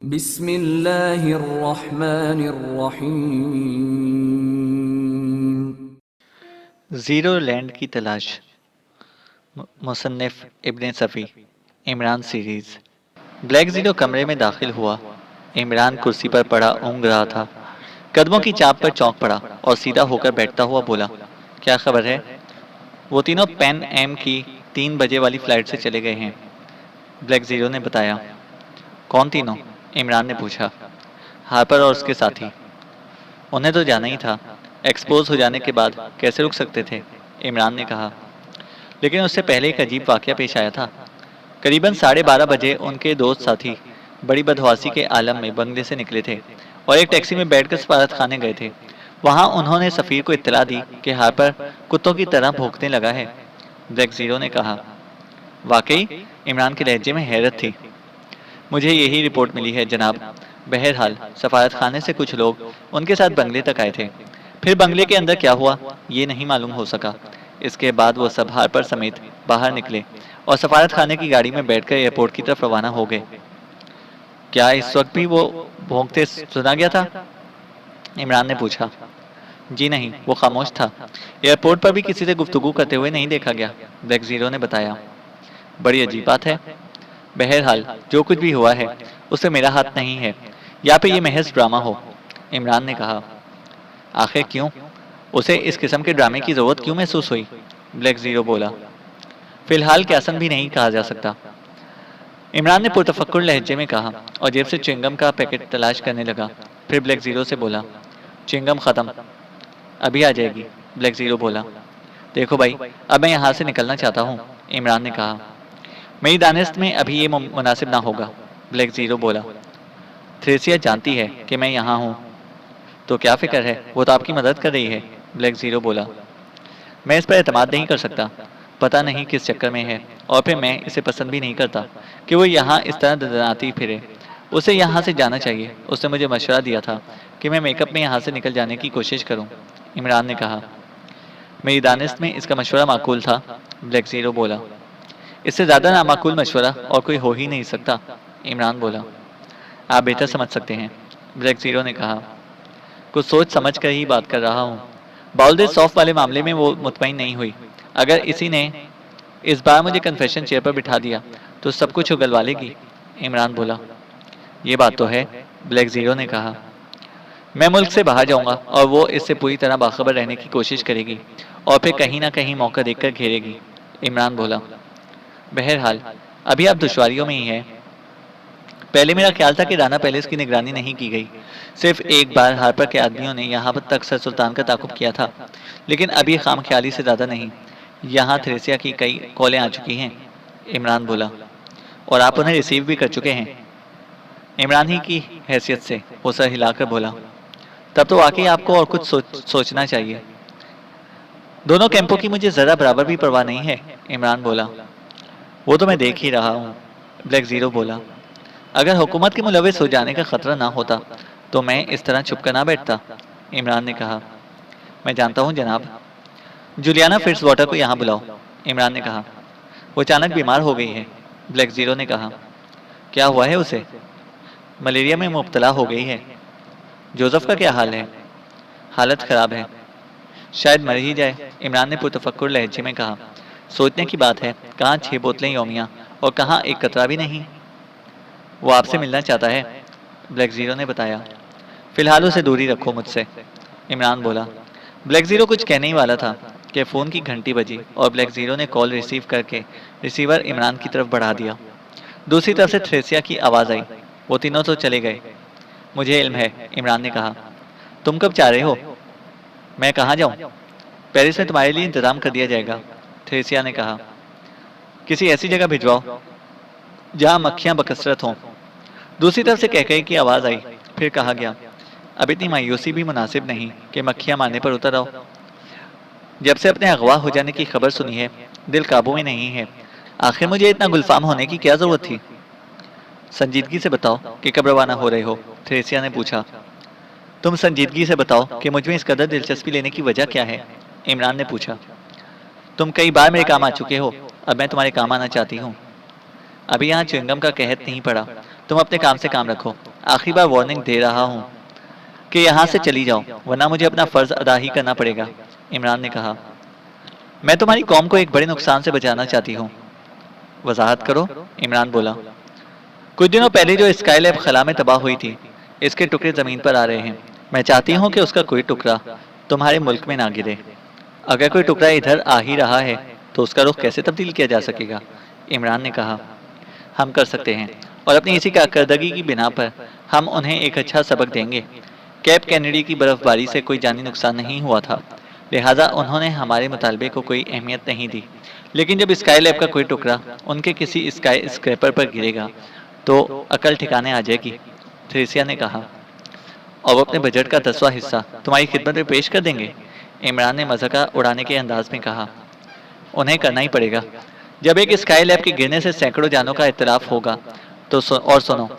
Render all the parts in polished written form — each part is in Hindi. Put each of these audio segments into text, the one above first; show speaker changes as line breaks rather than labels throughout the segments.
बिस्मिल्लाहिर्रहमानिर्रहीम।
ज़ीरो लैंड की तलाश। मुसन्निफ इब्न-ए-सफ़ी। इमरान सीरीज़। ब्लैक ज़ीरो कमरे में दाखिल हुआ। इमरान कुर्सी पर पड़ा ऊँघ रहा था। कदमों की चाप पर चौंक पड़ा और सीधा होकर बैठता हुआ बोला, क्या खबर है? वो तीनों पैन एम की 3 बजे वाली फ्लाइट से चले गए हैं, ब्लैक ज़ीरो ने बताया। कौन तीनों? इमरान ने पूछा। हार्पर और उसके साथी। उन्हें तो जाना ही था। एक्सपोज हो जाने के बाद कैसे रुक सकते थे? इमरान ने कहा। लेकिन उससे पहले एक अजीब वाक़या पेश आया था। करीबन 12:30 बजे उनके दोस्त साथी बड़ी बदहवासी के आलम में बंगले से निकले थे और एक टैक्सी में बैठकर सफारत खाने गए थे। वहां उन्होंने सफ़ीर को इत्तला दी कि हार्पर कुत्तों की तरह भौंकने लगा है, ब्लैक ज़ीरो ने कहा। वाकई? इमरान के लहजे में हैरत थी। मुझे यही रिपोर्ट मिली है जनाब। बहरहाल सफारत खाने से कुछ लोग उनके साथ बंगले तक आए थे। फिर बंगले के अंदर क्या हुआ ये नहीं मालूम हो सका। इसके बाद वो सब हार्पर समेत बाहर निकले और सफारत खाने की गाड़ी में बैठकर एयरपोर्ट की तरफ रवाना हो गए। क्या इस वक्त भी वो भौंकते सुना गया था? इमरान ने पूछा। जी नहीं, वो खामोश था। एयरपोर्ट पर भी किसी से गुफ्तगू करते हुए नहीं देखा गया, ब्लैक ज़ीरो ने बताया। बड़ी अजीब बात है। बहरहाल जो कुछ भी हुआ है उससे मेरा हाथ नहीं है, या फिर ये महज ड्रामा हो, इमरान ने कहा। आखिर क्यों? उसे इस किस्म के ड्रामे की जरूरत क्यों महसूस हुई? ब्लैक ज़ीरो बोला। फिलहाल कैसन भी नहीं कहा जा सकता, इमरान ने पुरतफक्कुर लहजे में कहा और जेब से च्युइंगम का पैकेट तलाश करने लगा। फिर ब्लैक ज़ीरो से बोला, च्युइंगम ख़त्म, अभी आ जाएगी, ब्लैक ज़ीरो बोला। देखो भाई, अब मैं यहाँ से निकलना चाहता हूँ, इमरान ने कहा। मेरी दानिश में अभी ये मुनासिब ना होगा, ब्लैक ज़ीरो बोला। थ्रेसिया जानती है कि मैं यहाँ हूँ। तो क्या फिक्र है, वो तो आपकी मदद कर रही है, ब्लैक ज़ीरो बोला। मैं इस पर एतमाद नहीं कर सकता, पता नहीं किस चक्कर में है, और फिर मैं इसे पसंद भी नहीं करता कि वो यहाँ इस तरह ददनाती फिरे। उसे यहाँ से जाना चाहिए। उसने मुझे मशवरा दिया था कि मैं मेकअप में यहाँ से निकल जाने की कोशिश करूँ, इमरान ने कहा। मेरी दानिश में इसका मशवरा माकूल था, ब्लैक ज़ीरो बोला। इससे ज़्यादा नामाकूल मशवरा और कोई हो ही नहीं सकता, इमरान बोला। आप बेहतर समझ सकते हैं, ब्लैक ज़ीरो ने कहा। कुछ सोच समझ कर ही बात कर रहा हूँ। बाउल्डे सॉफ्ट वाले मामले में वो मुतमईन नहीं हुई। अगर इसी ने इस बार मुझे कन्फेशन चेयर पर बिठा दिया तो सब कुछ उगलवा लेगी, इमरान बोला। ये बात तो है, ब्लैक ज़ीरो ने कहा। मैं मुल्क से बाहर जाऊंगा और वो इससे पूरी तरह बाखबर रहने की कोशिश करेगी और फिर कहीं ना कहीं मौका देखकर घेरेगी, इमरान बोला। बहरहाल अभी आप दुश्वारियों में ही हैं। पहले मेरा ख्याल था कि राना पैलेस की निगरानी नहीं की गई। सिर्फ एक बार हार्पर के आदमियों ने यहाँ तक सर सुल्तान का ताकुब किया था, लेकिन अब ये खाम ख्याली से ज़्यादा नहीं। यहाँ थ्रेसिया की कई कॉलें आ चुकी हैं, इमरान बोला। और आप उन्हें रिसीव भी कर चुके हैं, इमरान ही की हैसियत से वो सर हिलाकर बोला। तब तो वाकई आपको और कुछ सोचना चाहिए। दोनों कैंपों की मुझे ज़रा बराबर भी परवाह नहीं है, इमरान बोला। वो तो मैं देख ही रहा हूँ, ब्लैक ज़ीरो बोला। अगर हुकूमत के मुलविस हो जाने का खतरा ना होता तो मैं इस तरह छुप कर ना बैठता, इमरान ने कहा। मैं जानता हूँ जनाब। जुलियाना फिट्स वाटर को यहाँ बुलाओ, इमरान ने कहा। वो अचानक बीमार हो गई है, ब्लैक ज़ीरो ने कहा। क्या हुआ है उसे? मलेरिया में मुब्तला हो गई है। जोसेफ का क्या हाल है? हालत ख़राब है, शायद मर ही जाए, इमरान ने पुरतफक्कुर लहजे में कहा। सोचने की बात है, कहाँ 6 बोतलें योमिया और कहाँ एक कतरा भी नहीं। वो आपसे मिलना चाहता है, ब्लैक ज़ीरो ने बताया। फिलहाल उसे दूरी रखो मुझसे, इमरान बोला। ब्लैक ज़ीरो कुछ कहने ही वाला था कि फ़ोन की घंटी बजी और ब्लैक ज़ीरो ने कॉल रिसीव करके रिसीवर इमरान की तरफ बढ़ा दिया। दूसरी तरफ से थ्रेसिया की आवाज़ आई। वो तीनों तो चले गए। मुझे इल्म है, इमरान ने कहा। तुम कब चाह रहे हो? मैं कहाँ जाऊँ? पेरिस में तुम्हारे लिए इंतज़ाम कर दिया जाएगा, थ्रेसिया ने कहा। किसी ऐसी जगह भिजवाओ जहाँ मक्खियाँ बकसरत हों। दूसरी तरफ से कहकही की आवाज़ आई। फिर कहा गया, अब इतनी मायूसी भी मुनासिब नहीं कि मक्खियाँ मारने पर उतर आओ। जब से अपने अगवा हो जाने की खबर सुनी है, दिल काबू में नहीं है। आखिर मुझे इतना गुलफाम होने की क्या ज़रूरत थी? संजीदगी से बताओ कि कब रवाना हो रहे हो, थ्रेसिया ने पूछा। तुम संजीदगी से बताओ कि मुझ में इस कदर दिलचस्पी लेने की वजह क्या है, इमरान ने पूछा। तुम कई बार मेरे काम आ चुके हो, अब मैं तुम्हारे काम आना चाहती हूँ। अभी यहाँ च्युइंगम का कहत नहीं पड़ा तुम अपने काम से काम रखो। आखिरी बार वार्निंग दे रहा हूँ कि यहाँ से चली जाओ, वरना मुझे अपना फर्ज अदा ही करना पड़ेगा। इमरान ने कहा, मैं तुम्हारी कौम को एक बड़े नुकसान से बचाना चाहती हूँ। वजाहत करो, इमरान बोला। कुछ दिनों पहले जो स्काई लैब खला में तबाह हुई थी, इसके टुकड़े ज़मीन पर आ रहे हैं। मैं चाहती हूँ कि उसका कोई टुकड़ा तुम्हारे मुल्क में ना गिरे। अगर कोई टुकड़ा इधर आ ही रहा है तो उसका रुख कैसे तब्दील किया जा सकेगा? इमरान ने कहा, हम कर सकते हैं, और अपनी इसी कारकर्दगी की बिना पर हम उन्हें एक अच्छा सबक देंगे। कैप कैनेडी की बर्फबारी से कोई जानी नुकसान नहीं हुआ था, लिहाजा उन्होंने हमारे मुतालबे को कोई अहमियत नहीं दी। लेकिन जब स्काई लैब का कोई टुकड़ा उनके किसी स्काई स्क्रैपर पर गिरेगा तो अकल ठिकाने आ जाएगी। थ्रेसिया ने कहा, और वो अपने बजट का 10वां हिस्सा तुम्हारी खिदमत में पेश कर देंगे? इमरान ने मजाक उड़ाने के अंदाज में कहा, उन्हें करना ही पड़ेगा। जब एक स्काई लैब के गिरने से सैकड़ों जानों का इतलाफ होगा तो और सुनो,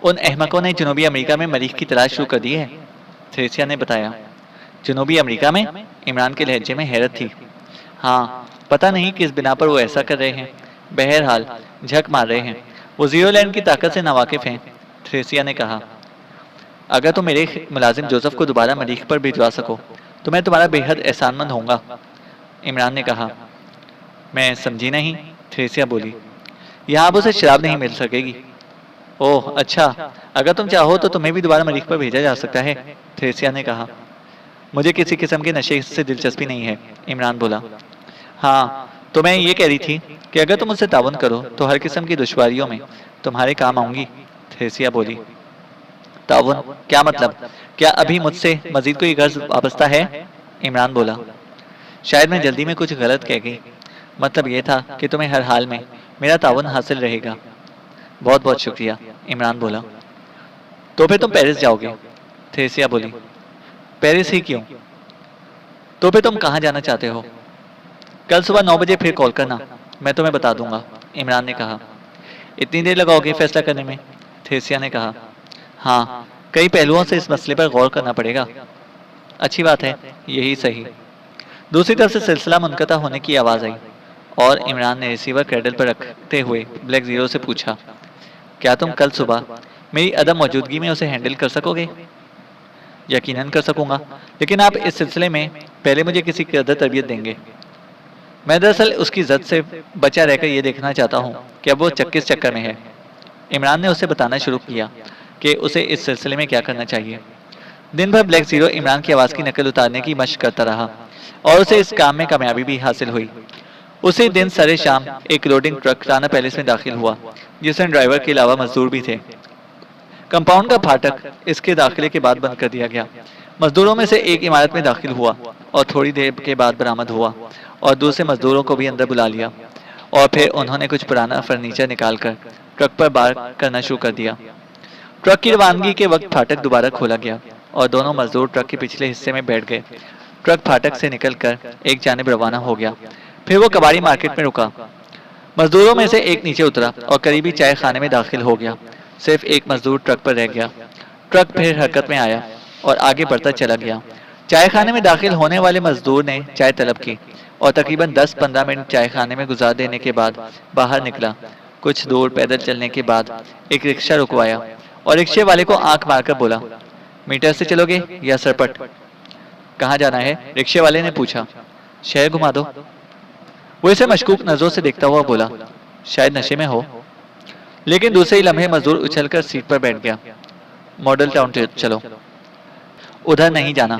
उन अहमकों ने जनूबी अमेरिका में मरीख की तलाश शुरू कर दी है। थ्रेसिया ने बताया। जनूबी अमेरिका में? इमरान के लहजे में हैरत थी। हाँ, पता नहीं किस बिना पर वो ऐसा कर रहे हैं। बहरहाल झक मार रहे हैं। वो जीरो लैंड की ताकत से नावाकिफ हैं। थ्रेसिया ने कहा, अगर तुम मेरे मुलाजिम जोसेफ को दोबारा मरीख पर भिजवा सको तो मैं तुम्हारा बेहद एहसानमंद होऊंगा। इमरान ने कहा, मैं समझी नहीं। थ्रेसिया बोली, यहाँ अब उसे शराब नहीं मिल सकेगी। ओह अच्छा, अगर तुम चाहो तो तुम्हें भी दोबारा मरीख पर भेजा जा सकता है। थ्रेसिया ने कहा, मुझे किसी किस्म के नशे से दिलचस्पी नहीं है। इमरान बोला। हाँ, तो मैं ये कह रही थी कि अगर तुम मुझसे ताउन करो तो हर किस्म की दुश्वारियों में तुम्हारे काम आऊंगी। थ्रेसिया बोली। ताउन? क्या मतलब? क्या अभी मुझसे मजीद कोई गर्ज वाबस्ता है? इमरान बोला। शायद मैं जल्दी में कुछ गलत कह गई। मतलब यह था कि तुम्हें हर हाल में मेरा ताउन हासिल रहेगा। बहुत बहुत शुक्रिया, इमरान बोला। तो फिर तुम पेरिस जाओगे? थ्रेसिया बोली। पेरिस ही क्यों? तो फिर तुम कहाँ जाना चाहते हो? कल सुबह 9 बजे फिर कॉल करना, मैं तुम्हें बता दूंगा। इमरान ने कहा। इतनी देर लगाओगे फैसला करने में? थ्रेसिया ने कहा। हाँ, कई पहलुओं से इस मसले पर गौर करना पड़ेगा। अच्छी बात है, यही सही। दूसरी तरफ से सिलसिला मुनक़ता होने की आवाज़ आई और इमरान ने रिसीवर क्रैडल पर रखते हुए ब्लैक जीरो से पूछा, क्या तुम कल सुबह मेरी अदम मौजूदगी में उसे हैंडल कर सकोगे? यकीनन कर सकूंगा, लेकिन आप इस सिलसिले में पहले मुझे किसी कदर तरबियत देंगे। मैं दरअसल उसकी जद से बचा रहकर यह देखना चाहता हूँ कि अब वो किस चक्कर में है। इमरान ने उसे बताना शुरू किया कि उसे इस सिलसिले में क्या करना चाहिए। दिन भर ब्लैक जीरो इमरान की आवाज़ की नकल उतारने की मशक करता रहा और उसे इस काम में कामयाबी भी हासिल हुई। उसी दिन सरे शाम एक लोडिंग ट्रक राना पैलेस में दाखिल हुआ, जिसमें ड्राइवर के अलावा मजदूर भी थे। कंपाउंड का फाटक इसके दाखिले के बाद बंद कर दिया गया। मजदूरों में से एक इमारत में दाखिल हुआ और थोड़ी देर के बाद बरामद हुआ और दूसरे मजदूरों को भी अंदर बुला लिया और फिर उन्होंने कुछ पुराना फर्नीचर निकालकर ट्रक पर बार करना शुरू कर दिया। ट्रक की रवानगी के वक्त फाटक दोबारा खोला गया और दोनों मजदूर ट्रक के पिछले हिस्से में बैठ गए। ट्रक फाटक से निकलकर एक जानिब रवाना हो गया। फिर वो कबाड़ी मार्केट में रुका। मजदूरों में से एक नीचे उतरा और करीबी चाय खाने में दाखिल हो गया। सिर्फ एक मजदूर ट्रक पर रह गया। ट्रक फिर हरकत में आया और आगे बढ़ता चला गया। चाय खाने में दाखिल होने वाले मजदूर ने चाय तलब की और तकरीबन 10-15 मिनट चाय खाने में गुजार देने के बाद बाहर निकला। कुछ दूर पैदल चलने के बाद एक रिक्शा रुकवाया और रिक्शे वाले को आंख मारकर बोला, मीटर से चलोगे या सरपट? कहाँ जाना है? रिक्शे वाले ने पूछा। शहर घुमा दो। वो इसे मशकूक नजरों से देखता हुआ बोला, शायद नशे में हो। लेकिन दूसरे ही लम्हे मजदूर उछलकर सीट पर बैठ गया। मॉडल टाउन चलो। उधर नहीं जाना,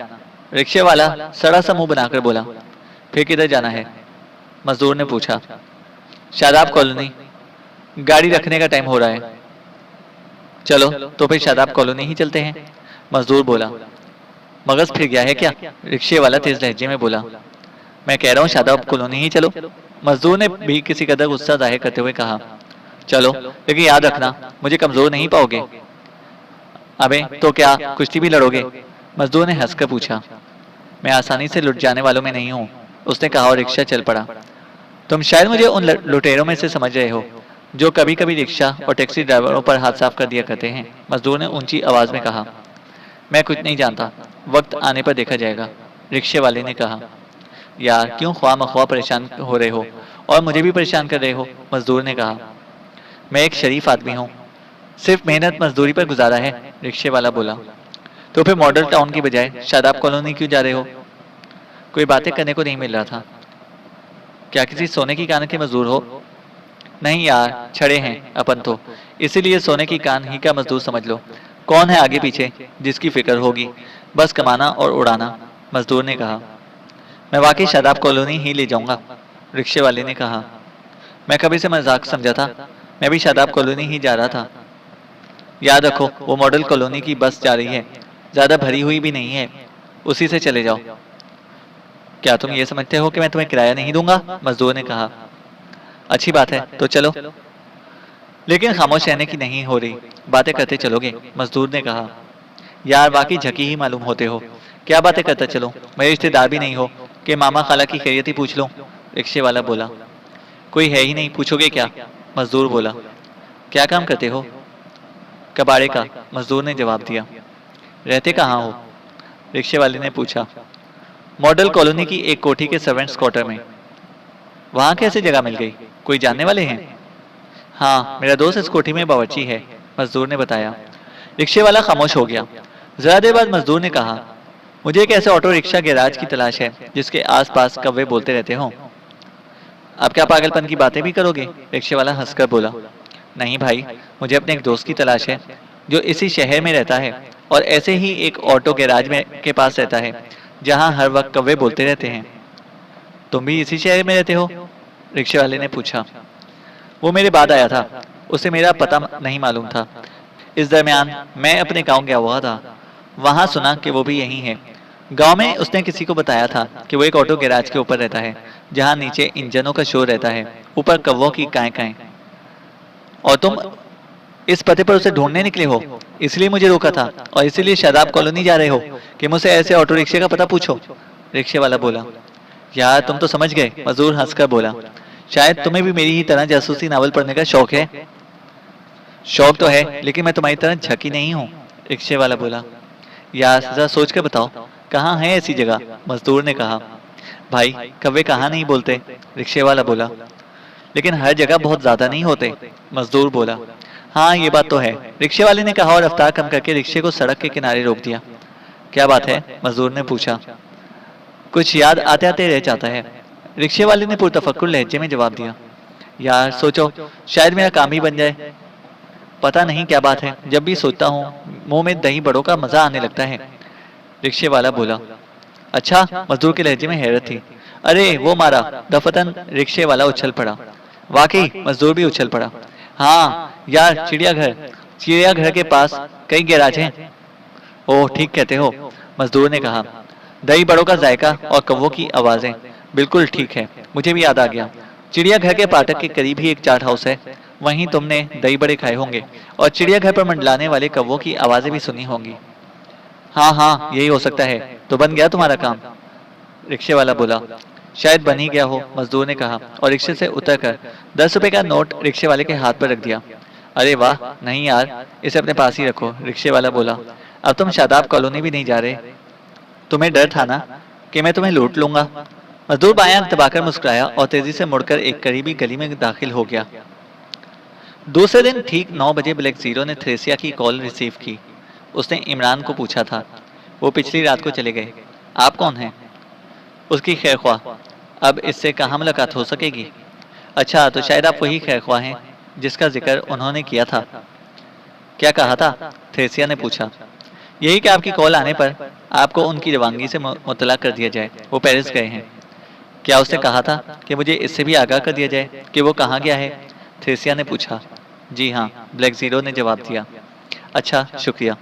रिक्शे वाला सड़ा सा मुंह बनाकर बोला। फिर किधर जाना है? मजदूर ने पूछा। शादाब कॉलोनी, गाड़ी रखने का टाइम हो रहा है। चलो तो फिर शादाब कॉलोनी ही चलते हैं, मजदूर बोला। मगज फिर गया है क्या? रिक्शे वाला तेज लहजे में बोला। मैं कह रहा हूँ शादाब कॉलोनी ही चलो, मजदूर ने भी किसी कदर गुस्सा जाहिर करते हुए कहा। चलो, लेकिन याद रखना मुझे कमजोर नहीं पाओगे। अबे तो क्या कुश्ती भी लड़ोगे? मजदूर ने हंसकर पूछा। मैं आसानी से लुट जाने वालों में नहीं हूँ, उसने कहा और रिक्शा चल पड़ा। तुम शायद मुझे उन लुटेरों में से समझ रहे हो जो कभी कभी रिक्शा और टैक्सी ड्राइवरों पर हाथ साफ कर दिया करते हैं, मजदूर ने ऊंची आवाज में कहा। मैं कुछ नहीं जानता, वक्त आने पर देखा जाएगा, रिक्शे वाले ने कहा। यार क्यों ख्वाह मख्वाह परेशान हो रहे हो और मुझे भी परेशान कर रहे हो, मजदूर ने कहा। मैं एक शरीफ आदमी हूँ, सिर्फ मेहनत मजदूरी पर गुजारा है, रिक्शे वाला बोला। तो फिर मॉडल टाउन की बजाय शादाब कॉलोनी क्यों जा रहे हो? कोई बातें करने को नहीं मिल रहा था। क्या किसी सोने की कान के मजदूर हो? नहीं यार, छड़े हैं अपन तो, इसीलिए सोने की कान ही का मजदूर समझ लो। कौन है आगे पीछे जिसकी फिक्र होगी, बस कमाना और उड़ाना, मजदूर ने कहा। मैं वाकई शादाब कॉलोनी ही ले जाऊंगा, रिक्शे वाले ने कहा। मैं कभी से मजाक समझा था, मैं भी शादाब कॉलोनी ही जा रहा था। याद रखो वो मॉडल कॉलोनी की बस जा रही है, ज्यादा भरी हुई भी नहीं है, उसी से चले जाओ। क्या तुम ये समझते हो कि मैं तुम्हें किराया नहीं दूंगा? मजदूर ने कहा। अच्छी बात है, तो चलो। लेकिन खामोश रहने की नहीं हो रही, बातें करते चलोगे? मजदूर ने कहा। यार वाकई झकी ही मालूम होते हो, क्या बातें करते चलो, मेरे रिश्तेदार भी नहीं हो कि मामा खाला की खैरियत ही पूछ लो, रिक्शे वाला बोला। कोई है ही नहीं, पूछोगे क्या? मजदूर बोला। क्या काम करते हो? कबाड़े का, मजदूर ने जवाब दिया। रहते कहाँ हो? रिक्शे वाले ने पूछा। मॉडल कॉलोनी की एक कोठी के सर्वेंट्स क्वार्टर में। वहाँ कैसे जगह मिल गई? कोई जानने वाले हैं? हाँ, मेरा दोस्त इस कोठी में बावर्ची है, मजदूर ने बताया। रिक्शे वाला खामोश हो गया। जरा देर बाद मजदूर ने कहा, मुझे एक ऐसे ऑटो रिक्शा गैराज की तलाश है जिसके आसपास कौवे बोलते रहते हों। अब क्या पागलपन की बातें भी करोगे? रिक्शे वाला हंसकर बोला। नहीं भाई, मुझे अपने एक दोस्त की तलाश है जो इसी शहर में रहता है और ऐसे ही एक ऑटो गैराज में के पास रहता है जहाँ हर वक्त कौवे बोलते रहते हैं। तुम भी इसी शहर में रहते हो? रिक्शे वाले ने पूछा। वो मेरे बाद आया था, उसे मेरा पता नहीं मालूम था। इस दरमियान मैं अपने गांव गया हुआ था, वहां सुना कि वो भी यहीं है। गांव में उसने किसी को बताया था कि वो एक ऑटो गैराज के ऊपर रहता है जहां नीचे इंजनों का शोर रहता है, ऊपर कौवों की काएं काएं। और तुम इस पते पर उसे ढूंढने निकले हो, इसलिए मुझे रोका था और इसीलिए शादाब कॉलोनी जा रहे हो कि मुझसे ऐसे ऑटो रिक्शे का पता पूछो, रिक्शे वाला बोला। यार तुम तो समझ गए, मजदूर हंसकर बोला। शायद तुम्हें भी मेरी ही तरह जासूसी नावल पढ़ने का शौक है। शौक तो है, लेकिन मैं तुम्हारी तरह झकी नहीं हूँ, रिक्शे वाला बोला। यार जरा सोच कर बताओ, कहाँ है ऐसी जगह? मजदूर ने कहा। भाई कौवे कहाँ नहीं बोलते, रिक्शे वाला बोला। लेकिन हर जगह बहुत ज्यादा नहीं होते, मजदूर बोला। हाँ ये बात तो है, रिक्शे वाले ने कहा और रफ्तार कम करके रिक्शे को सड़क के किनारे रोक दिया। क्या बात है? मजदूर ने पूछा। कुछ याद आते आते रह जाता है, रिक्शे वाले ने पुरतफक्कुर लहजे में जवाब दिया। यार सोचो, शायद मेरा काम ही बन जाए। पता नहीं क्या बात है, जब भी सोचता हूँ मुंह में दही बड़ों का मजा आने लगता है, रिक्शे वाला बोला। अच्छा, मजदूर के लहजे में हैरत थी। अरे वो मारा, दफतन रिक्शे वाला उछल पड़ा। वाकई, मजदूर भी उछल पड़ा। हाँ यार, चिड़ियाघर, चिड़ियाघर के पास कई गैराज हैं। ओह ठीक कहते हो, मजदूर ने कहा। दही बड़ों का जायका और कौवों की आवाजें, बिल्कुल ठीक है, मुझे भी याद आ गया। चिड़ियाघर के फाटक के करीब ही एक चाट हाउस है, वहीं तुमने दही बड़े खाए होंगे और चिड़ियाघर पर मंडलाने वाले कौवों की आवाजें भी सुनी होंगी। हाँ हाँ, यही हो सकता है। तो बन गया तुम्हारा काम, रिक्शे वाला बोला। शायद बन ही गया हो, मजदूर ने कहा और रिक्शे से उतरकर 10 रुपए का नोट रिक्शे वाले के हाथ पर रख दिया। अरे वाह, नहीं यार, इसे अपने पास ही रखो, रिक्शे वाला बोला। अब तुम शादाब कॉलोनी भी नहीं जा रहे? तुम्हें डर था ना कि मैं तुम्हें लूट लूंगा? मजदूर बायां दबाकर मुस्कुराया और तेजी से मुड़कर एक करीबी गली में दाखिल हो गया। दूसरे दिन ठीक 9 बजे ब्लैक जीरो ने थ्रेसिया की कॉल रिसीव की। उसने इमरान को पूछा था। वो पिछली रात को चले गए। आप कौन हैं? उसकी खैर ख्वाह। अब इससे कहाँ मुलाकात हो सकेगी? अच्छा, तो शायद आप वही खैर ख्वाह हैं जिसका जिक्र उन्होंने किया था। क्या कहा था? थ्रेसिया ने पूछा। यही कि आपकी कॉल आने पर आपको उनकी रवानगी से मुतला कर दिया जाए, वो पेरिस गए हैं। क्या उसने कहा था कि मुझे इससे भी आगाह कर दिया जाए कि वो कहाँ गया है? थ्रेसिया ने पूछा। जी हाँ, ब्लैक जीरो ने जवाब दिया। अच्छा, शुक्रिया।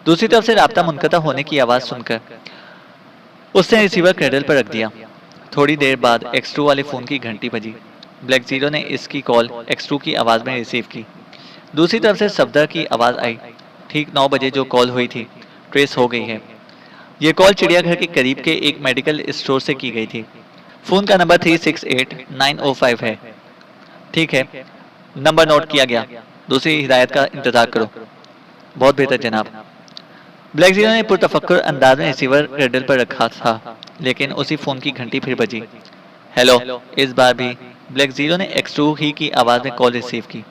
दूसरी तरफ से राब्ता मुनक़ता होने की आवाज़ सुनकर उसने रिसीवर क्रेडल पर रख दिया। थोड़ी देर बाद X2 वाले फ़ोन की घंटी बजी। ब्लैक जीरो ने इसकी कॉल X2 की आवाज़ में रिसीव की। दूसरी तरफ से सफदर की आवाज़ आई। ठीक 9 बजे जो कॉल हुई थी, ट्रेस हो गई है। ये कॉल चिड़ियाघर के करीब के एक मेडिकल स्टोर से की गई थी। फ़ोन का नंबर 368905 है। ठीक है, नंबर नोट किया गया। दूसरी हिदायत का इंतज़ार करो। बहुत बेहतर जनाब। ब्लैक जीरो ने पुरतफक्कुर अंदाज में रिसीवर क्रेडल पर रखा था, लेकिन उसी फ़ोन की घंटी फिर बजी। हेलो, इस बार भी ब्लैक जीरो ने X2 ही की आवाज़ में कॉल रिसीव की।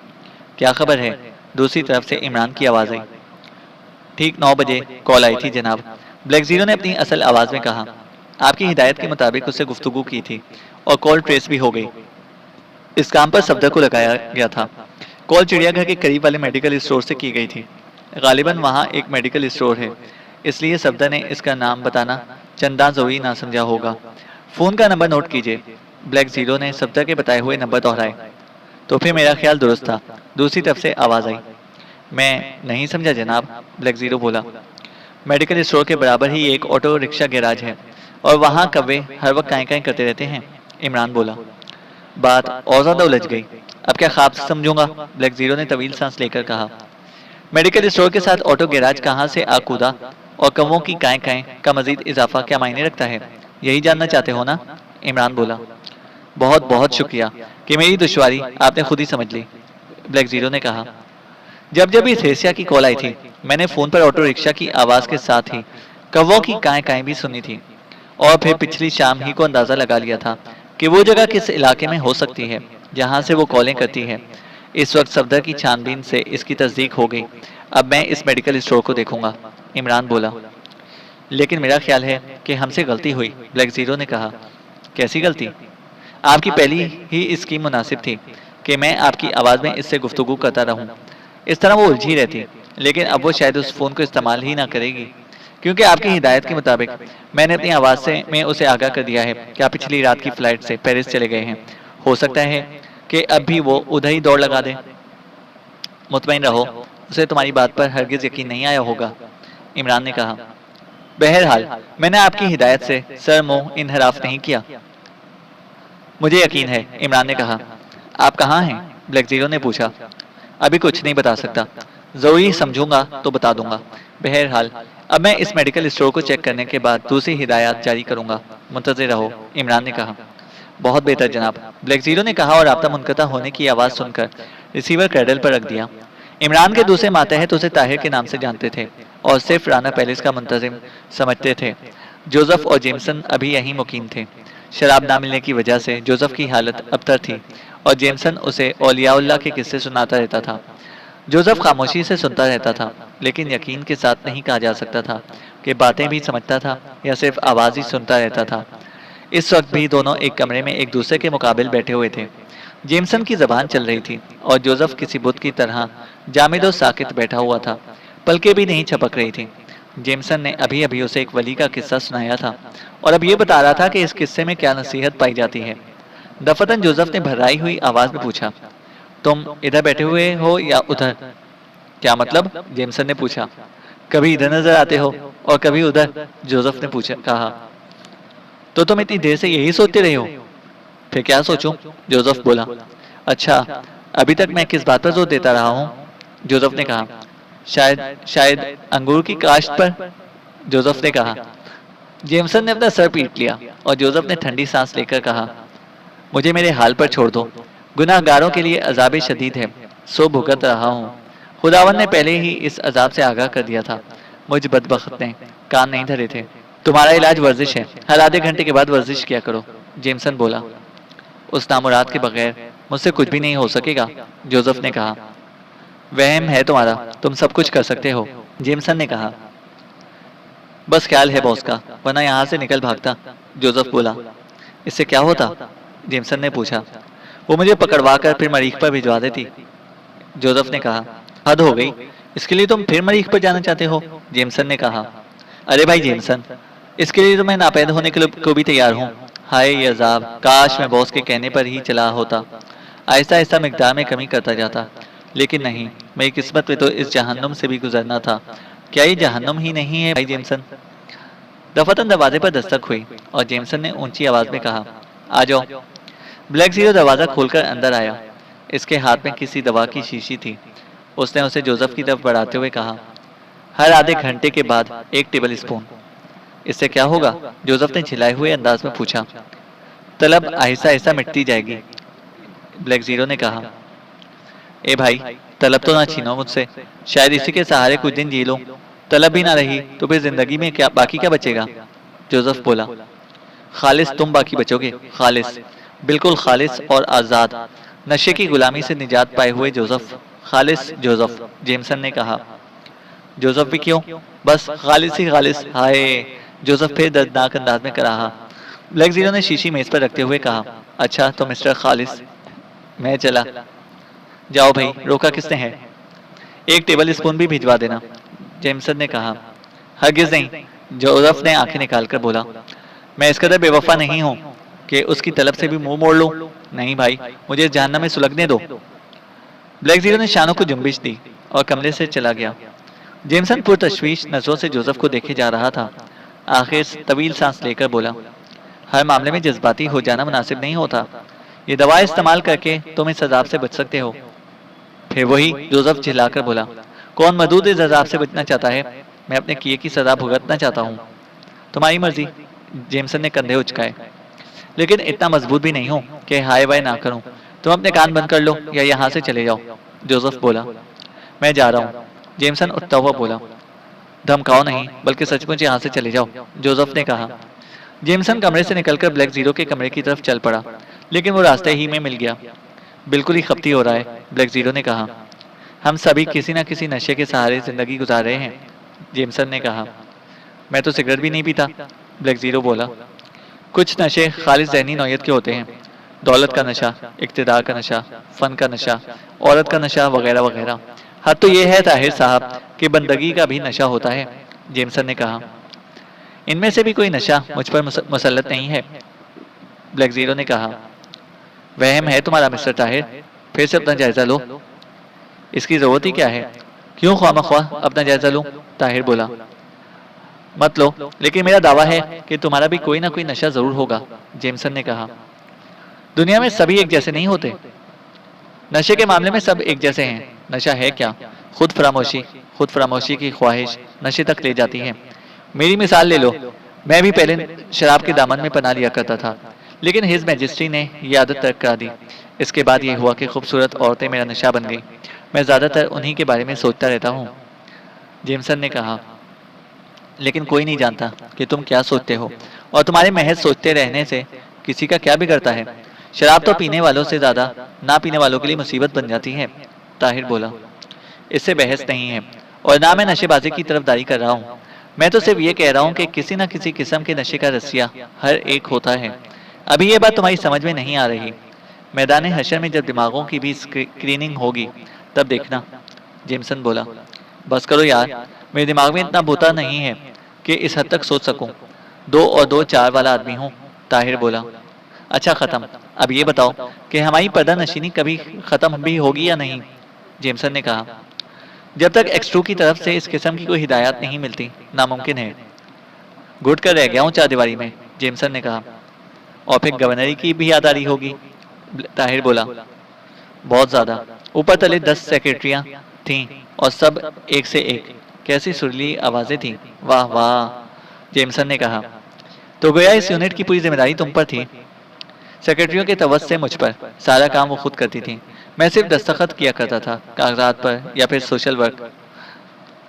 क्या खबर है? दूसरी तरफ से इमरान की आवाज़ आई। ठीक 9 बजे कॉल आई थी जनाब। ब्लैक जीरो ने अपनी असल आवाज़ में कहा। आपकी हिदायत के मुताबिक उससे गुफ्तगू की थी और कॉल ट्रेस भी हो गई। इस काम पर सफदर को लगाया गया था। कॉल चिड़ियाघर के करीब वाले मेडिकल स्टोर से की गई थी। गालिबन वहाँ एक मेडिकल स्टोर है, इसलिए सफदर ने इसका नाम बताना चंदा ज़रूरी ना समझा होगा। फ़ोन का नंबर नोट कीजिए। ब्लैक जीरो ने सफदर के बताए हुए नंबर दोहराए। तो फिर मेरा ख्याल दुरुस्त था। दूसरी तरफ से आवाज़ आई। मैं नहीं समझा जनाब, ब्लैक जीरो बोला। मेडिकल स्टोर के बराबर ही एक ऑटो रिक्शा गैराज है और वहाँ कव्वे हर वक्त काएं काएं करते रहते हैं, इमरान बोला। बात और ज़्यादा उलझ गई। अब क्या ख्वाब समझूंगा, ब्लैक जीरो ने तवील सांस लेकर कहा। मेडिकल स्टोर के साथ ऑटो गैराज कहाँ से आ कूदा और कौवों की काएं काएं का मजीद इजाफा क्या मायने रखता है, यही जानना चाहते हो ना, इमरान बोला। बहुत बहुत शुक्रिया कि मेरी दुश्वारी आपने खुद ही समझ ली, ब्लैक जीरो ने कहा। जब जब इस एशिया की कॉल आई थी, मैंने फ़ोन पर ऑटो रिक्शा की आवाज़ के साथ ही कौवों की काएं काएं भी सुनी थी और फिर पिछली शाम ही को अंदाज़ा लगा लिया था कि वो जगह किस इलाके में हो सकती है जहाँ से वो कॉलें करती है। इस वक्त सफदर की छानबीन से इसकी तस्दीक हो गई। अब मैं इस मेडिकल स्टोर को देखूंगा, इमरान बोला। लेकिन मेरा ख्याल है कि हमसे गलती हुई, ब्लैक जीरो ने कहा। कैसी गलती? आपकी पहली ही स्कीम मुनासिब थी कि मैं आपकी आवाज़ में इससे गुफ्तगू करता रहूं। इस तरह वो उलझी रहती, लेकिन अब वो शायद उस फ़ोन को इस्तेमाल ही ना करेगी, क्योंकि आपकी हिदायत के मुताबिक मैंने अपनी आवाज़ से में उसे आगाह कर दिया है कि आप पिछली रात की फ़्लाइट से पेरिस चले गए हैं। हो सकता है कि अब भी वो उधर ही दौड़ लगा दे। मुतमईन रहो, उसे तुम्हारी बात पर हरगिज़ यकीन नहीं आया होगा, इमरान ने कहा। बहरहाल मैंने आपकी हिदायत से सर मुंह इनहराफ नहीं किया। मुझे यकीन है, इमरान ने कहा। आप कहाँ हैं? ब्लैक जीरो ने पूछा। अभी कुछ नहीं बता सकता, ज़रूरी समझूंगा तो बता दूंगा। बहरहाल अब मैं इस मेडिकल स्टोर को चेक करने के बाद दूसरी हिदायत जारी करूंगा, मुंतज़िर रहो, इमरान ने कहा। बहुत बेहतर जनाब, ब्लैक जीरो ने कहा और राब्ता मुनक़ता होने की आवाज़ सुनकर रिसीवर क्रैडल पर रख दिया। इमरान के दूसरे मातहत उसे ताहिर के नाम से जानते थे और सिर्फ राना पैलेस का मुंतजिम समझते थे। जोसेफ और जेमसन अभी यहीं मुकीम थे। शराब ना मिलने की वजह से जोसेफ की हालत अबतर थी और जेमसन उसे औलियाउल्लाह के किस्से सुनाता रहता था। जोसेफ खामोशी से सुनता रहता था, लेकिन यकीन के साथ नहीं कहा जा सकता था कि बातें भी समझता था या सिर्फ आवाज़ ही सुनता रहता था। इस वक्त भी दोनों एक कमरे में एक दूसरे के मुकाबिल बैठे हुए थे। जेमसन की जबान चल रही थी और जोसेफ किसी बुत की तरह जामिद और साकित बैठा हुआ था। पलकें भी नहीं छपक रही थी। जेमसन ने अभी अभी उसे एक वली का किस्सा सुनाया था और अब ये बता रहा था कि इस किस्से में क्या नसीहत पाई जाती है। दफतन जोसेफ ने भर्राई हुई आवाज़ में पूछा, तुम इधर बैठे हुए हो या उधर? क्या मतलब? जेमसन ने पूछा। कभी इधर नजर आते हो और कभी उधर, जोसेफ ने पूछा कहा। तो तुम इतनी देर से यही सोचते रहे हो? फिर क्या सोचूं? जोसेफ बोला। अच्छा, अभी तक मैं किस बात पर जोर देता रहा हूँ? जोसेफ ने कहा। शायद शायद अंगूर की काश्त पर, जोसेफ ने कहा। जेमसन ने अपना सर पीट लिया और जोसेफ ने ठंडी सांस लेकर कहा, मुझे मेरे हाल पर छोड़ दो। गुनाहगारों के लिए अजाब शदीद है, सो भुगत रहा हूँ। खुदावन ने पहले ही इस अजाब से आगाह कर दिया था। मुझ बदबख्त ने कान नहीं धरे थे। तुम्हारा इलाज वर्जिश है, हर आधे घंटे के बाद वर्जिश किया करो, जेमसन बोला। उस नामुराद के बगैर मुझसे कुछ भी नहीं हो सकेगा, जोसेफ ने कहा। वहम है तुम्हारा, तुम सब कुछ कर सकते हो, जेमसन ने कहा। बस ख्याल है बॉस का, वरना यहाँ से निकल भागता, जोसेफ बोला। इससे क्या होता? जेमसन ने पूछा। वो मुझे पकड़वा कर फिर मरीख पर भिजवा देती, जोसेफ ने कहा। हद हो गई, इसके लिए तुम फिर मरीख पर जाना चाहते हो, जेमसन ने कहा। अरे भाई जेमसन, इसके लिए तो मैं नापैद होने के लिए को भी तैयार हूँ। हाय ये अजाब, काश मैं बॉस के कहने पर ही चला होता। आहिस्ता आहिस्ता मिकदार में कमी करता जाता, लेकिन नहीं, मेरी किस्मत में तो इस जहन्नुम से भी गुजरना था। क्या ये जहन्नुम ही नहीं है भाई जेमसन? दफातन दरवाजे पर दस्तक हुई और जेमसन ने ऊंची आवाज में कहा, आ जाओ। ब्लैक जीरो दरवाज़ा खोलकर अंदर आया। इसके हाथ में किसी दवा की शीशी थी। उसने उसे जोसेफ की तरफ बढ़ाते हुए कहा, हर आधे घंटे के बाद एक टेबल स्पून। इससे क्या होगा? जोसेफ ने झिलाए हुए अंदाज में पूछा। तलब आहिस्ता आहिस्ता मिटती जाएगी, ब्लैक जीरो ने कहा। ए भाई, तलब तो ना छीनो मुझसे, शायद इसी के सहारे कुछ दिन जी लूं। तलब भी ना रही तो फिर जिंदगी में क्या बाकी क्या बचेगा? जोसेफ बोला। खालिस तुम बाकी बचोगे, खालिस, बिल्कुल खालिस और आज़ाद। नशे की गुलामी से निजात पाए हुए जोसेफ खालिस जोसेफ, जेमसन ने कहा। जोसेफ भी क्यों? बस खालिस ही खालिस। हाय, जोसेफ फिर दर्दनाक अंदाज में कराहा। ब्लैक जीरो ने शीशी मेज पर रखते हुए कहा, अच्छा तो मिस्टर खालिस, मैं चला। जाओ भाई, रोका किसने है? एक टेबल स्पून भी भिजवा देना, जेमसन ने कहा। हरगिज नहीं, जोसेफ ने आंखें निकालकर बोला। मैं इस कदर बेवफा नहीं हूं कि उसकी तलब से भी मुंह मोड़ लूं। नहीं भाई, मुझे जहन्नम में सुलगने दो। ब्लैक जीरो ने शानों को जुम्बिश दी और कमरे से चला गया। जेमसन पुरतशवीश नजरों से जोसेफ को देखे जा रहा था। आखिर तवील सांस लेकर बोला, हर मामले में जज्बाती हो जाना मुनासिब नहीं होता। ये दवा इस्तेमाल करके तुम इस अजाब से बच सकते हो। फिर वही जोसेफ चिल्लाकर बोला, कौन मदूद इस अजाब से बचना चाहता है? मैं अपने किए की सजा भुगतना चाहता हूँ। तुम्हारी मर्जी, जेमसन ने कंधे उचकाए। लेकिन इतना मजबूत भी नहीं हूं कि हाय वाय ना करूं। तुम अपने कान बंद कर लो या यहाँ से चले जाओ, जोसेफ बोला। मैं जा रहा हूँ, जेमसन उठता हुआ बोला। धमकाओ नहीं, बल्कि सचमुच यहाँ से चले जाओ, जोसेफ ने कहा। जेमसन कमरे से निकलकर ब्लैक जीरो के कमरे की तरफ चल पड़ा, लेकिन वो रास्ते ही में मिल गया। बिल्कुल ही खपती हो रहा है, ब्लैक जीरो ने कहा। हम सभी किसी न किसी नशे के सहारे जिंदगी गुजार रहे हैं, जेमसन ने कहा। मैं तो सिगरेट भी नहीं पीता, ब्लैक जीरो बोला। कुछ नशे खालिस ज़हनी नौयत के होते हैं, दौलत का नशा, इक़्तिदार का नशा, फ़न का नशा, औरत का नशा वगैरह वगैरह। हद तो यह है ताहिर साहब कि बंदगी का भी नशा होता है, जेमसन ने कहा। इनमें से भी कोई नशा मुझ पर मुसल्लत नहीं है, ब्लैक जीरो ने कहा। वहम है तुम्हारा मिस्टर ताहिर, फिर से अपना जायजा लो। इसकी ज़रूरत ही क्या है? क्यों ख्वामख्वाह अपना जायजा लूं? ताहिर बोला। मत लो, लेकिन मेरा दावा है कि तुम्हारा भी कोई ना कोई नशा जरूर होगा, जेमसन ने कहा। दुनिया में सभी एक जैसे नहीं होते। नशे के मामले में सब एक जैसे हैं। नशा है क्या? खुद फरामोशी की ख्वाहिश नशे तक ले जाती है। मेरी मिसाल ले लो, मैं भी पहले शराब के दामन में पना लिया करता था, लेकिन हिज मैजेस्टी ने यह आदत तर्क करा दी। इसके बाद ये हुआ कि खूबसूरत औरतें मेरा नशा बन गई। मैं ज़्यादातर उन्हीं के बारे में सोचता रहता हूँ, जेमसन ने कहा। लेकिन कोई नहीं जानता कि तुम क्या सोचते हो, और तुम्हारे महज सोचते रहने से किसी का क्या बिगड़ता है। शराब तो पीने वालों से ज़्यादा ना पीने वालों के लिए मुसीबत बन जाती है, ताहिर बोला। इससे बहस नहीं है, और ना मैं नशेबाजी की तरफदारी कर रहा हूँ। मैं तो सिर्फ ये कह रहा हूँ कि किसी न किसी किस्म के नशे का रसिया हर एक होता है। अभी ये बात तुम्हारी समझ में नहीं आ रही। मैदान हशर में जब दिमागों की भी स्क्रीनिंग होगी तब देखना, जेमसन बोला। बस करो यार, मेरे दिमाग में इतना भूता नहीं है कि इस हद तक सोच सकूं। 2 और 2 4 वाला आदमी हूँ, ताहिर बोला। अच्छा खत्म, अब ये बताओ कि हमारी पर्दा नशीनी कभी खत्म भी होगी या नहीं, जेमसन ने कहा। जब तक एक्स2 की तरफ से इस किस्म की कोई हिदायत नहीं मिलती, नामुमकिन है। घुट कर रह गया हूँ चारदीवारी में, जेमसन ने कहा। और फिर गवर्नरी की भी याद आ रही होगी, ताहिर बोला। बहुत ज़्यादा। ऊपर तले 10 सेक्रेटरियाँ थीं और सब एक से एक। कैसी सुरीली आवाज़ें थीं, वाह वाह, जेमसन ने कहा। तो गोया इस यूनिट की पूरी जिम्मेदारी तुम पर थी। सेक्रेटरियों के तवज्जो से मुझ पर सारा काम वो खुद करती थी। मैं सिर्फ दस्तखत किया करता था कागजात पर या फिर सोशल वर्क।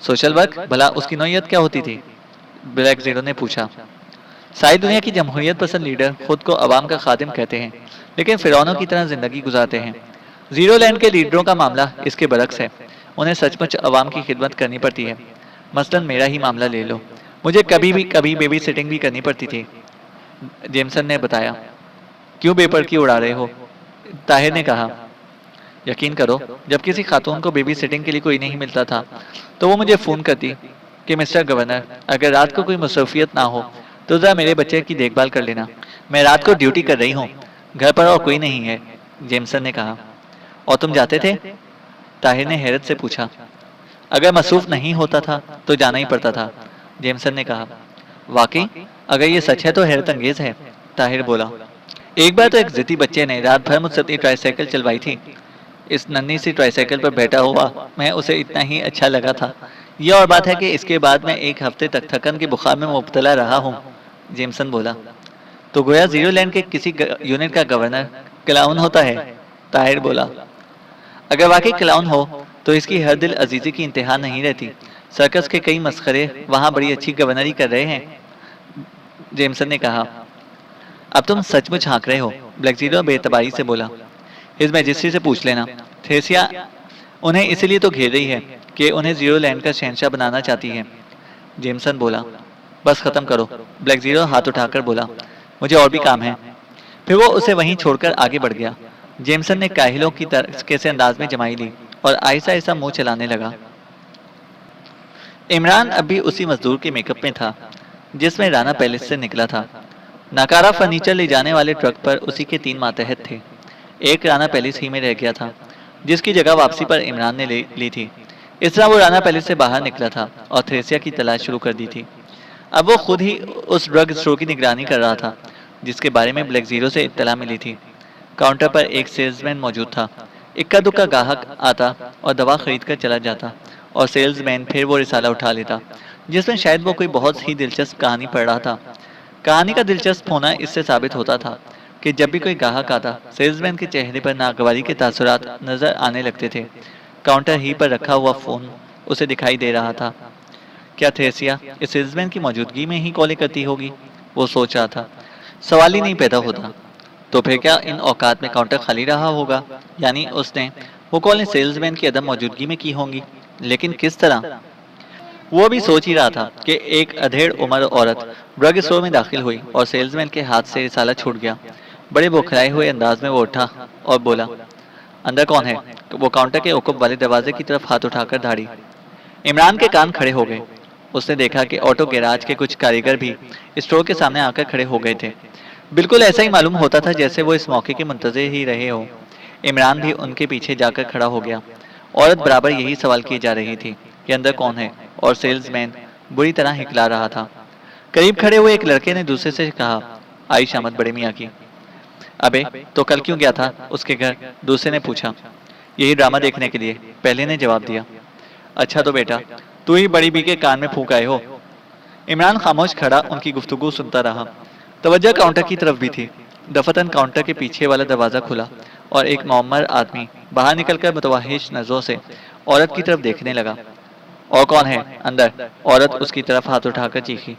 Social work? भला उसकी नौयत क्या होती थी? ब्लैक जीरो ने पूछा। सारी दुनिया की जमहूरियत पसंद लीडर खुद को अवाम का खादिम कहते हैं, लेकिन फिरौनों की तरह जिंदगी गुजारते हैं। जीरो लैंड के लीडरों का मामला इसके बरक्स है। उन्हें सचमुच अवाम की खिदमत करनी पड़ती है। मसलन मेरा ही मामला ले लो, मुझे कभी बेबी सिटिंग भी करनी पड़ती थी, जेमसन ने बताया। क्यों बेपर की उड़ा रहे हो? ताहिर ने कहा। यकीन करो, जब किसी खातून को बेबी सिटिंग के लिए कोई नहीं मिलता था तो वो मुझे फ़ोन करती कि मिस्टर गवर्नर, अगर रात को कोई मसरूफियत ना हो तो ज़रा मेरे बच्चे की देखभाल कर लेना। मैं रात को ड्यूटी कर रही हूँ, घर पर और कोई नहीं है, जेमसन ने कहा। और तुम जाते थे? ताहिर ने हैरत से पूछा। अगर मसरूफ नहीं होता था तो जाना ही पड़ता था, जेमसन ने कहा। वाकई? अगर ये सच है तो हैरत अंगेज है, ताहिर बोला। एक बार तो एक जिद्दी बच्चे ने रात भर मुझसे अपनी ट्राईसाइकिल चलवाई थी। इस नन्ही सी ट्राईसाइकिल पर बैठा हुआ मैं उसे इतना ही अच्छा लगा था। यह और बात है कि इसके बाद मैं 1 हफ्ते तक थकन के बुखार में मुब्तला रहा हूँ, जेमसन बोला। तो गोया जीरो लैंड के किसी यूनिट का गवर्नर क्लाउन होता है, ताहिर बोला। अगर वाकई क्लाउन हो तो इसकी हर दिल अजीजी की इंतहा नहीं रहती। सर्कस के कई मस्खरे वहाँ बड़ी अच्छी गवर्नरी कर रहे हैं, जेमसन ने कहा। अब तुम सचमुच हाँक रहे हो, ब्लैक जीरो बेतबारी से बोला। हिज मैजेस्टी से पूछ लेना, थ्रेसिया उन्हें इसीलिए तो घेर रही है कि उन्हें जीरो लैंड का शहंशाह बनाना चाहती है। जेमसन बोला, बस खत्म करो। ब्लैक जीरो हाथ उठाकर बोला, मुझे और भी काम है। फिर वो उसे वहीं छोड़कर आगे बढ़ गया। जेमसन ने काहिलों की तरह से अंदाज में जमाई ली और आहिस्ता आहिस्ता मुंह चलाने लगा। इमरान अभी उसी मजदूर के मेकअप में था जिसमें राना पैलेस से निकला था। नकारा फर्नीचर ले जाने वाले ट्रक पर उसी के 3 मातहत थे। एक राना पैलेस ही में रह गया था जिसकी जगह वापसी पर इमरान ने ले ली थी। इस तरह वो राना पैलेस से बाहर निकला था और थ्रेसिया की तलाश शुरू कर दी थी। अब वो खुद ही उस ड्रग स्टोर की निगरानी कर रहा था जिसके बारे में ब्लैक जीरो से इत्तला मिली थी। काउंटर पर एक सेल्समैन मौजूद था। इक्का दुक्का ग्राहक आता और दवा खरीद कर चला जाता और सेल्समैन फिर वो रिसाला उठा लेता जिसमें शायद वो कोई बहुत ही दिलचस्प कहानी पढ़ रहा था। कहानी का दिलचस्प होना इससे साबित होता था कि जब भी कोई ग्राहक आता, सेल्समैन के चेहरे पर नागवारी के तासुरात नजर आने लगते थे। काउंटर ही पर रखा हुआ फोन उसे दिखाई दे रहा था। क्या थ्रेसिया इस सेल्समैन की मौजूदगी में ही कॉलिंग करती होगी? वो सोच रहा था। सवाल ही नहीं पैदा होता। तो फिर क्या इन औकात में काउंटर खाली रहा होगा? यानी उसने वो कॉलें सेल्समैन की अदम मौजूदगी में की होंगी, लेकिन किस तरह? वो भी सोच ही रहा था कि एक अधेड़ उम्र औरत ड्रग स्टोर में दाखिल हुई और सेल्समैन के हाथ से रिसाला छूट गया। बड़े बौखलाए हुए अंदाज में वो उठा और बोला, अंदर कौन है? वो काउंटर के उकुब वाले दरवाजे की तरफ हाथ उठाकर धाड़ी। इमरान के कान खड़े हो गए। उसने देखा कि ऑटो गैराज के कुछ कारीगर भी स्टोर के सामने आकर खड़े हो गए थे। बिल्कुल ऐसा ही मालूम होता था जैसे वो इस मौके के मुंतज़िर ही रहे हो। इमरान भी उनके पीछे जाकर खड़ा हो गया। औरत बराबर यही सवाल की जा रही थी कि अंदर कौन है, और सेल्समैन बुरी तरह हिकला रहा था। करीब खड़े हुए एक लड़के ने दूसरे से कहा, आई शामत बड़े मियाँ की। अबे तो कल क्यों गया था उसके घर? दूसरे ने पूछा। यही ड्रामा देखने के लिए, पहले ने जवाब दिया। अच्छा तो बेटा तू ही बड़ी बी के कान में फूंक आए हो। इमरान खामोश खड़ा उनकी गुफ्तगू सुनता रहा। तवज्जो काउंटर की तरफ भी थी। दफतन काउंटर के पीछे वाला दरवाजा खुला और एक मौमर आदमी बाहर निकलकर मुतवाहिश नजरों से औरत की तरफ देखने लगा। और कौन है अंदर? औरत उसकी तरफ हाथ उठाकर चीखी।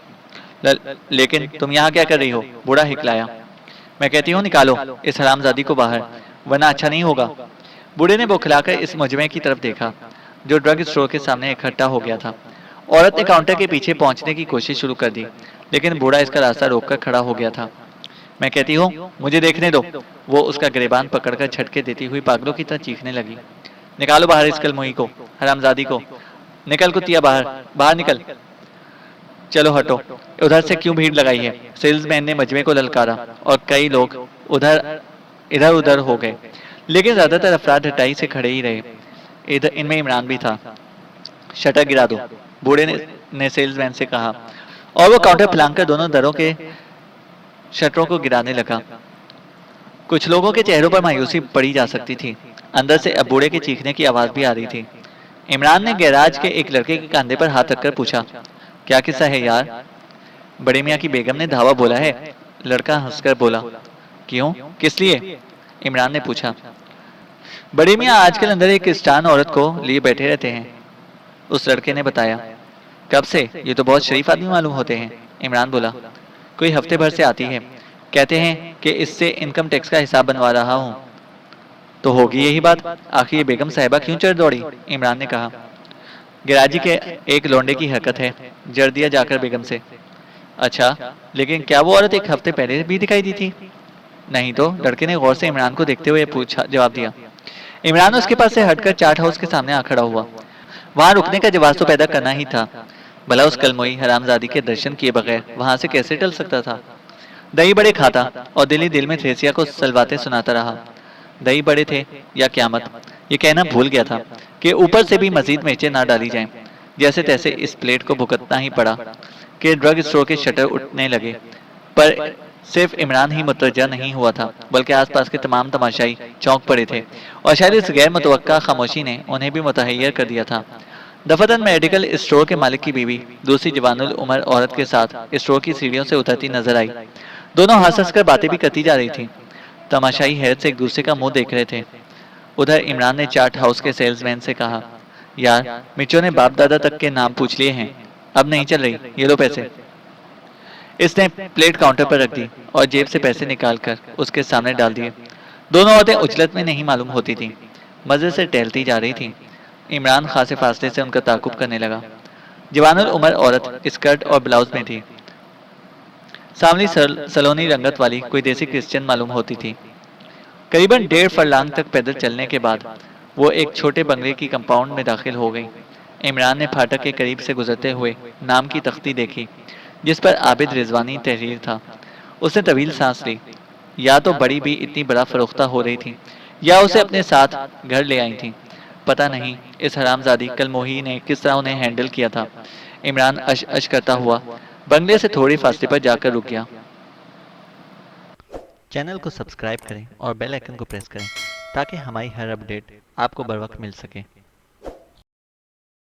लेकिन तुम यहाँ क्या कर रही हो? बूढ़ा हिकलाया। मैं कहती हूँ निकालो इस हरामजादी को बाहर, वरना अच्छा नहीं होगा। बूढ़े ने बौखलाकर इस मुजमे की तरफ देखा जो ड्रग स्टोर के सामने इकट्ठा हो गया था। औरत ने काउंटर के पीछे पहुंचने की कोशिश शुरू कर दी, लेकिन बूढ़ा इसका रास्ता रोककर खड़ा हो गया था। मैं कहती हूँ मुझे देखने दो। वो उसका गिरेबान पकड़कर झटके देती हुई पागलों की तरह चीखने लगी। निकालो बाहर इस कलमुही को, हरामजादी को। निकल कुतिया बाहर, बाहर निकल। चलो हटो, उधर से क्यों भीड़ लगाई है? सेल्समैन ने मजमे को ललकारा और कई लोग उधर इधर उधर हो गए, लेकिन ज्यादातर अफराद हटाई से खड़े ही रहे। इधर इनमें इमरान भी था। शटर गिरा दो, बूढ़े ने सेल्समैन से कहा, और वो काउंटर फैलाकर दोनों दरों के शटरों को गिराने लगा। कुछ लोगों के चेहरों पर मायूसी पड़ी जा सकती थी। अंदर से अब बूढ़े के चीखने की आवाज भी आ रही थी। इमरान ने गैराज के एक लड़के के कंधे पर हाथ रखकर पूछा, क्या किस्सा है यार? बड़े मियाँ की बेगम ने धावा बोला है। लड़का हंसकर बोला। क्यों, किस लिए? इमरान ने पूछा। बड़े मियाँ आजकल अंदर एक क्रिस्टान औरत को लिए बैठे रहते हैं, उस लड़के ने बताया। कब से? ये तो बहुत शरीफ आदमी मालूम होते हैं। इमरान बोला। कोई हफ्ते भर से आती है, कहते हैं कि इससे इनकम टैक्स का हिसाब बनवा रहा हूँ। तो होगी यही बात, आखिर ये बेगम साहिबा क्यों चढ़ दौड़ी? इमरान ने कहा। गिराजी के एक लौंडे की हरकत है, जड़ दिया जाकर बेगम से। अच्छा, लेकिन क्या वो औरत एक हफ्ते पहले भी दिखाई दी थी? नहीं तो, लड़के ने गौर से इमरान को देखते हुए पूछा, जवाब दिया। इमरान उसके पास से हटकर चाट हाउस के सामने आ खड़ा हुआ। वहां रुकने का जवाब तो पैदा करना ही था। भला उस कलमोई हरामजादी के दर्शन किए बगैर वहां से कैसे टल सकता था? दही बड़े खाता और दिल ही दिल में थ्रेसिया को सलवाते सुनाता रहा। दही बड़े थे या क्यामत, ये कहना भूल गया था कि ऊपर से भी मजीद मिर्चें ना डाली जाएं। जैसे तैसे इस प्लेट को भुगतना ही पड़ा कि ड्रग स्टोर के शटर उठने लगे। पर सिर्फ इमरान ही मुतवज्जा नहीं हुआ था, बल्कि आसपास के तमाम तमाशाई चौंक पड़े थे, और शायद इस गैर मुतवक्का खामोशी ने उन्हें भी मुतहैयर कर दिया था। दफतन मेडिकल स्टोर के मालिक की बीवी दूसरी जवानुल उमर औरत के साथ स्टोर की सीढ़ियों से उतरती नजर आई। दोनों हंस हंस कर बातें भी करती जा रही थी। तमाशाई हैरत से एक दूसरे का मुंह देख रहे थे। उधर इमरान ने चाट हाउस के सेल्समैन से कहा, यार मिर्चों ने बाप दादा तक के नाम पूछ लिए हैं, अब नहीं चल रही, ये लो पैसे। इसने प्लेट काउंटर पर रख दी और जेब से पैसे निकालकर उसके सामने डाल दिए। दोनों औरतें उजलत में नहीं मालूम होती थीं, मजे से टहलती जा रही थीं। इमरान खासे फासले से उनका ताकुब करने लगा। जवानुल उमर औरत स्कर्ट और ब्लाउज में थी। सामने सलोनी रंगत वाली कोई देसी क्रिश्चियन मालूम होती थी। करीबन 1.5 फरलांग तक पैदल चलने के बाद वो एक छोटे बंगले की कंपाउंड में दाखिल हो गई। इमरान ने फाटक के करीब से गुजरते हुए नाम की तख्ती देखी, जिस पर आबिद रिजवानी तहरीर था। उसने तवील सांस ली। या तो बड़ी भी इतनी बड़ा फरोख्ता हो रही थी, या उसे अपने साथ घर ले आई थी। पता नहीं इस हरामजादी कल मोही ने किस तरह उन्हें हैंडल किया था। इमरान अश अश करता हुआ बंगले से थोड़ी फासले पर जाकर रुक गया। चैनल को सब्सक्राइब करें और बेल आइकन को प्रेस करें ताकि हमारी हर अपडेट आपको बर वक्त मिल सके।